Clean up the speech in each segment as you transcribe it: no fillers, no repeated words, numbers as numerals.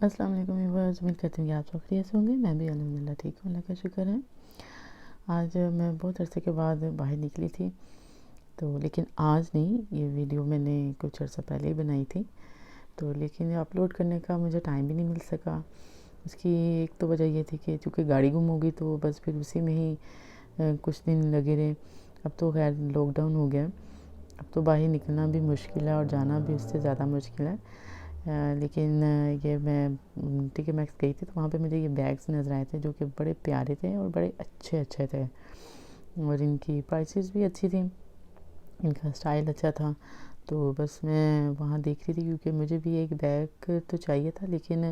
السلام علیکم ویورز، امید کرتی ہوں کہ آپ سب خیریت سے ہوں گے۔ میں بھی الحمدللہ ٹھیک ہوں، اللہ کا شکر ہے۔ آج میں بہت عرصے کے بعد باہر نکلی تھی، تو لیکن آج نہیں، یہ ویڈیو میں نے کچھ عرصہ پہلے ہی بنائی تھی، تو لیکن اپلوڈ کرنے کا مجھے ٹائم بھی نہیں مل سکا۔ اس کی ایک تو وجہ یہ تھی کہ چونکہ گاڑی گم ہو گئی تو بس پھر اسی میں ہی کچھ دن لگے رہے۔ اب تو خیر لاک ڈاؤن ہو گیا، اب تو باہر نکلنا بھی مشکل ہے اور جانا بھی اس سے زیادہ مشکل ہے۔ لیکن یہ میں ٹی کے میکس گئی تھی تو وہاں پہ مجھے یہ بیگز نظر آئے تھے جو کہ بڑے پیارے تھے اور بڑے اچھے تھے، اور ان کی پرائسز بھی اچھی تھیں، ان کا اسٹائل اچھا تھا۔ تو بس میں وہاں دیکھ رہی تھی کیونکہ مجھے بھی ایک بیگ تو چاہیے تھا، لیکن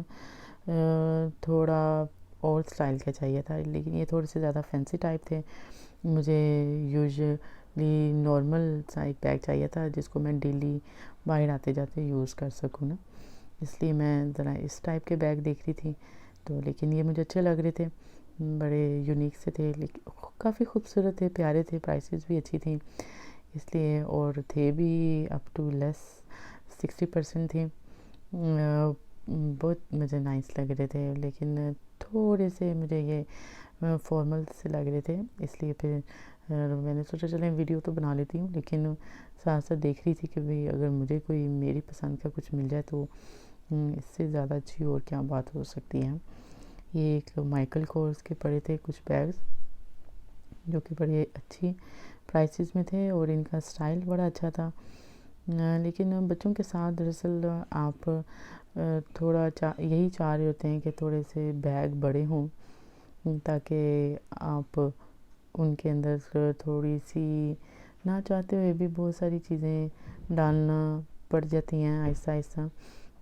تھوڑا اور اسٹائل کا چاہیے تھا، لیکن یہ تھوڑے سے زیادہ فینسی ٹائپ تھے۔ مجھے یوزلی نارمل سا ایک بیگ چاہیے تھا جس کو میں ڈیلی باہر آتے جاتے یوز کر سکوں نا، اس لیے میں ذرا اس ٹائپ کے بیگ دیکھ رہی تھی۔ تو لیکن یہ مجھے اچھے لگ رہے تھے، بڑے یونیک سے تھے، لیکن کافی خوبصورت تھے، پیارے تھے، پرائسز بھی اچھی تھیں اس لیے، اور تھے بھی اپ ٹو لیس 60% تھے۔ بہت مجھے نائس لگ رہے تھے، لیکن تھوڑے سے مجھے یہ فارمل سے لگ رہے تھے، اس لیے پھر میں نے سوچا چلیں ویڈیو تو بنا لیتی ہوں، لیکن ساتھ ساتھ دیکھ رہی تھی کہ بھئی اگر مجھے کوئی میری پسند کا کچھ مل جائے تو اس سے زیادہ اچھی اور کیا بات ہو سکتی ہے۔ یہ ایک مائیکل کورس کے پڑے تھے کچھ بیگز جو کہ بڑے اچھی پرائسز میں تھے، اور ان کا اسٹائل بڑا اچھا تھا۔ لیکن بچوں کے ساتھ دراصل آپ تھوڑا یہی چاہ رہے ہوتے ہیں کہ تھوڑے سے بیگ بڑے ہوں تاکہ آپ ان کے اندر تھوڑی سی نہ چاہتے ہوئے بھی بہت ساری چیزیں ڈالنا پڑ جاتی ہیں آہستہ آہستہ،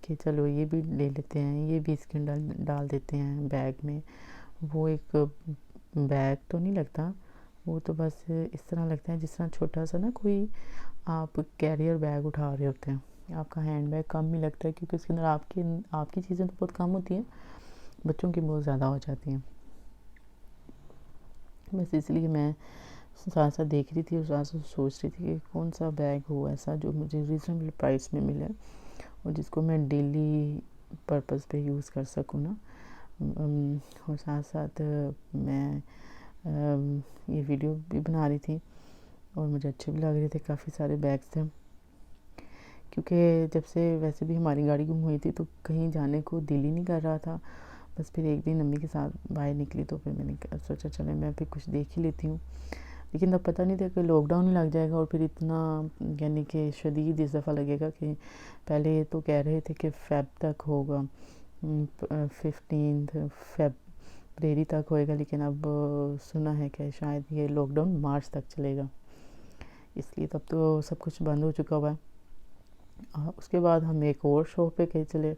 کہ چلو یہ بھی لے لیتے ہیں، یہ بھی اس کے ڈال دیتے ہیں بیگ میں۔ وہ ایک بیگ تو نہیں لگتا، وہ تو بس اس طرح لگتا ہے جس طرح چھوٹا سا نا کوئی آپ کیریئر بیگ اٹھا رہے ہوتے ہیں، آپ کا ہینڈ بیگ کم ہی لگتا ہے کیونکہ اس کے اندر آپ کی چیزیں تو بہت کم ہوتی ہیں، بچوں کی بہت زیادہ ہو جاتی ہیں۔ بس اس لیے میں ساتھ ساتھ دیکھ رہی تھی اور ساتھ ساتھ سوچ رہی تھی کہ کون سا بیگ ہو ایسا جو مجھے ریزنیبل پرائس میں ملے اور جس کو میں ڈیلی پرپس پہ یوز کر سکوں نا۔ اور ساتھ ساتھ میں یہ ویڈیو بھی بنا رہی تھی اور مجھے اچھے بھی لگ رہے تھے، کافی سارے بیگز تھے، کیونکہ جب سے ویسے بھی ہماری گاڑی گم ہوئی تھی تو کہیں جانے کو دل ہی نہیں کر رہا تھا۔ بس پھر ایک دن امی کے ساتھ باہر نکلی تو پھر میں نے سوچا چلیں میں پھر کچھ دیکھ ہی لیتی ہوں، لیکن تب پتہ نہیں تھا کہ لاک ڈاؤن ہی لگ جائے گا، اور پھر اتنا یعنی کہ شدید اس دفعہ لگے گا کہ پہلے تو کہہ رہے تھے کہ فیب تک ہوگا، 15 فیبرری تک ہوئے گا، لیکن اب سنا ہے کہ شاید یہ لاک ڈاؤن مارچ تک چلے گا، اس لیے تب تو سب کچھ بند ہو چکا ہوا ہے۔ اس کے بعد ہم ایک اور شاپ پہ گئے، چلے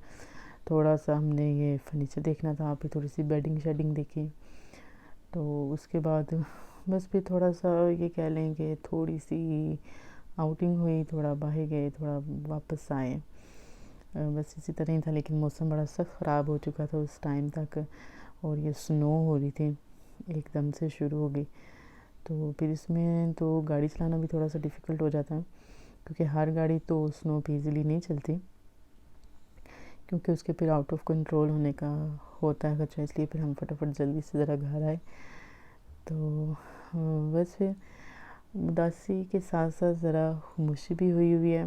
تھوڑا سا ہم نے یہ فرنیچر دیکھنا تھا، پھر تھوڑی سی بیڈنگ شیڈنگ دیکھی، تو اس کے بعد بس پھر تھوڑا سا یہ کہہ لیں کہ تھوڑی سی آؤٹنگ ہوئی، تھوڑا باہر گئے، تھوڑا واپس آئے، بس اسی طرح ہی تھا۔ لیکن موسم بڑا سخت خراب ہو چکا تھا اس ٹائم تک، اور یہ سنو ہو رہی تھی، ایک دم سے شروع ہو گئی، تو پھر اس میں تو گاڑی چلانا بھی تھوڑا سا ڈیفیکلٹ ہو جاتا ہے، کیونکہ ہر گاڑی تو سنو پہ ایزیلی نہیں چلتی، کیونکہ اس کے پھر آؤٹ آف کنٹرول ہونے کا ہوتا ہے خطرہ، اس لیے پھر ہم فٹافٹ جلدی سے ذرا گھر آئے۔ تو بس پھر اداسی کے ساتھ ساتھ ذرا خاموشی بھی ہوئی ہے،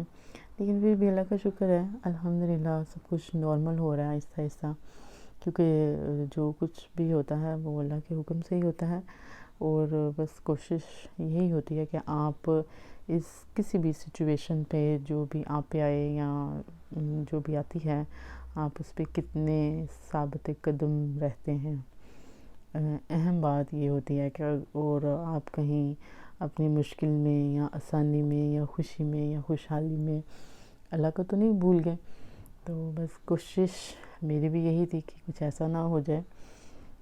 لیکن پھر بھی اللہ کا شکر ہے، الحمدللہ سب کچھ نارمل ہو رہا ہے آہستہ آہستہ، کیونکہ جو کچھ بھی ہوتا ہے وہ اللہ کے حکم سے ہی ہوتا ہے، اور بس کوشش یہی ہوتی ہے کہ آپ اس کسی بھی سچویشن پہ جو بھی آپ پہ آئے یا جو بھی آتی ہے، آپ اس پہ کتنے ثابت قدم رہتے ہیں۔ اہم بات یہ ہوتی ہے کہ اور آپ کہیں اپنی مشکل میں یا آسانی میں یا خوشی میں یا خوشحالی میں اللہ کو تو نہیں بھول گئے، تو بس کوشش میری بھی یہی تھی کہ کچھ ایسا نہ ہو جائے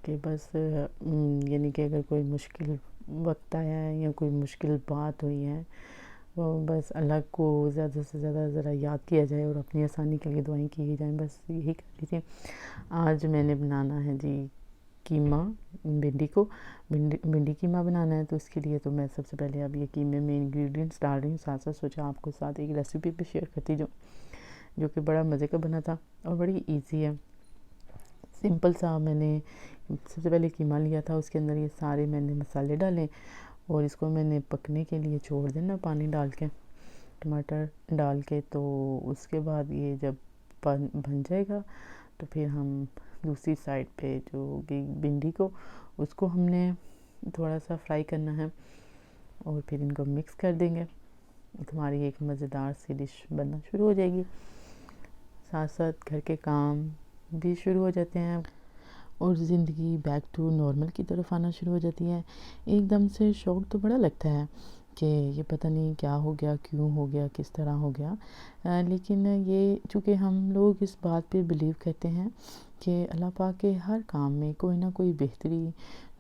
کہ بس یعنی کہ اگر کوئی مشکل وقت آیا ہے یا کوئی مشکل بات ہوئی ہے، وہ بس اللہ کو زیادہ سے زیادہ ذرا یاد کیا جائے اور اپنی آسانی کے لیے دعائیں کی جائیں، بس یہی کر رہی تھی۔ آج میں نے بنانا ہے جی قیمہ، بھنڈی قیمہ بنانا ہے، تو اس کے لیے تو میں سب سے پہلے اب یہ قیمے میں انگریڈینٹس ڈال رہی ہوں، ساتھ ساتھ سوچا آپ کو ساتھ ایک ریسیپی بھی شیئر کرتی جو کہ بڑا مزے کا بنا تھا اور بڑی ایزی ہے۔ سمپل سا میں نے سب سے پہلے قیمہ لیا تھا، اس کے اندر یہ سارے میں نے مسالے ڈالے اور اس کو میں نے پکنے کے لیے چھوڑ دینا پانی ڈال کے، ٹماٹر ڈال کے۔ تو اس کے بعد یہ جب بن جائے گا تو پھر ہم دوسری سائڈ پہ جو بھنڈی کو اس کو ہم نے تھوڑا سا فرائی کرنا ہے اور پھر ان کو مکس کر دیں گے، ہماری ایک مزیدار سی ڈش بننا شروع ہو جائے گی۔ ساتھ ساتھ گھر کے کام بھی شروع ہو جاتے ہیں اور زندگی بیک ٹو نارمل کی طرف آنا شروع ہو جاتی ہے۔ ایک دم سے شوق تو بڑا لگتا ہے کہ یہ پتہ نہیں کیا ہو گیا، کیوں ہو گیا، کس طرح ہو گیا، لیکن یہ چونکہ ہم لوگ اس بات پہ بلیو کرتے ہیں کہ اللہ پاک کے ہر کام میں کوئی نہ کوئی بہتری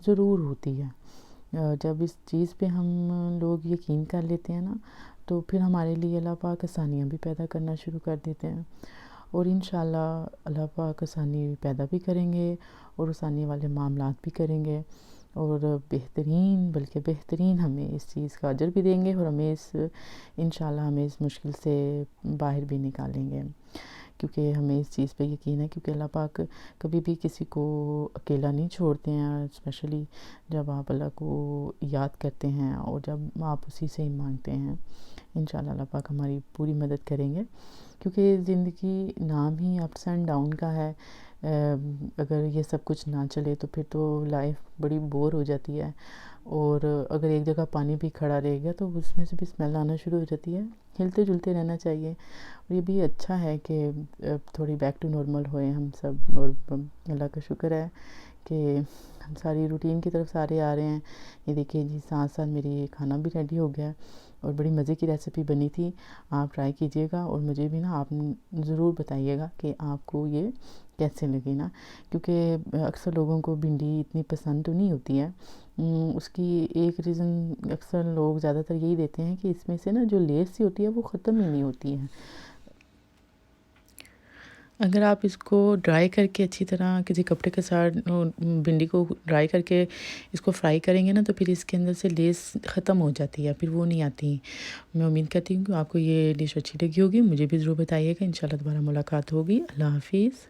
ضرور ہوتی ہے۔ جب اس چیز پہ ہم لوگ یقین کر لیتے ہیں نا تو پھر ہمارے لیے اللہ پاک آسانیاں بھی پیدا کرنا شروع کر دیتے ہیں، اور انشاءاللہ اللہ پاک آسانی پیدا بھی کریں گے اور آسانی والے معاملات بھی کریں گے، اور بہترین بلکہ بہترین ہمیں اس چیز کا اجر بھی دیں گے، اور انشاءاللہ ہمیں اس مشکل سے باہر بھی نکالیں گے، کیونکہ ہمیں اس چیز پہ یقین ہے، کیونکہ اللہ پاک کبھی بھی کسی کو اکیلا نہیں چھوڑتے ہیں، اسپیشلی جب آپ اللہ کو یاد کرتے ہیں اور جب آپ اسی سے ہی مانگتے ہیں۔ انشاءاللہ اللہ پاک ہماری پوری مدد کریں گے، کیونکہ زندگی نام ہی اپس اینڈ ڈاؤن کا ہے۔ اگر یہ سب کچھ نہ چلے تو پھر تو لائف بڑی بور ہو جاتی ہے، اور اگر ایک جگہ پانی بھی کھڑا رہے گا تو اس میں سے بھی اسمیل آنا شروع ہو جاتی ہے۔ ہلتے جلتے رہنا چاہیے، اور یہ بھی اچھا ہے کہ تھوڑی بیک ٹو نارمل ہوئے ہم سب، اور اللہ کا شکر ہے کہ ہم ساری روٹین کی طرف سارے آ رہے ہیں۔ یہ دیکھیں جی، ساتھ ساتھ میری کھانا بھی ریڈی ہو گیا اور بڑی مزے کی ریسیپی بنی تھی، آپ ٹرائی کیجئے گا، اور مجھے بھی نا آپ ضرور بتائیے گا کہ آپ کو یہ کیسے لگی نا، کیونکہ اکثر لوگوں کو بھنڈی اتنی پسند تو نہیں ہوتی ہے۔ اس کی ایک ریزن اکثر لوگ زیادہ تر یہی دیتے ہیں کہ اس میں سے نا جو لیس سی ہوتی ہے وہ ختم ہی نہیں ہوتی ہے۔ اگر آپ اس کو ڈرائی کر کے اچھی طرح کسی کپڑے کے ساتھ بھنڈی کو ڈرائی کر کے اس کو فرائی کریں گے نا تو پھر اس کے اندر سے لیس ختم ہو جاتی ہے، پھر وہ نہیں آتی۔ میں امید کرتی ہوں کہ آپ کو یہ ڈش اچھی لگی ہوگی، مجھے بھی ضرور بتائیے گا۔ انشاءاللہ دوبارہ ملاقات ہوگی۔ اللہ حافظ۔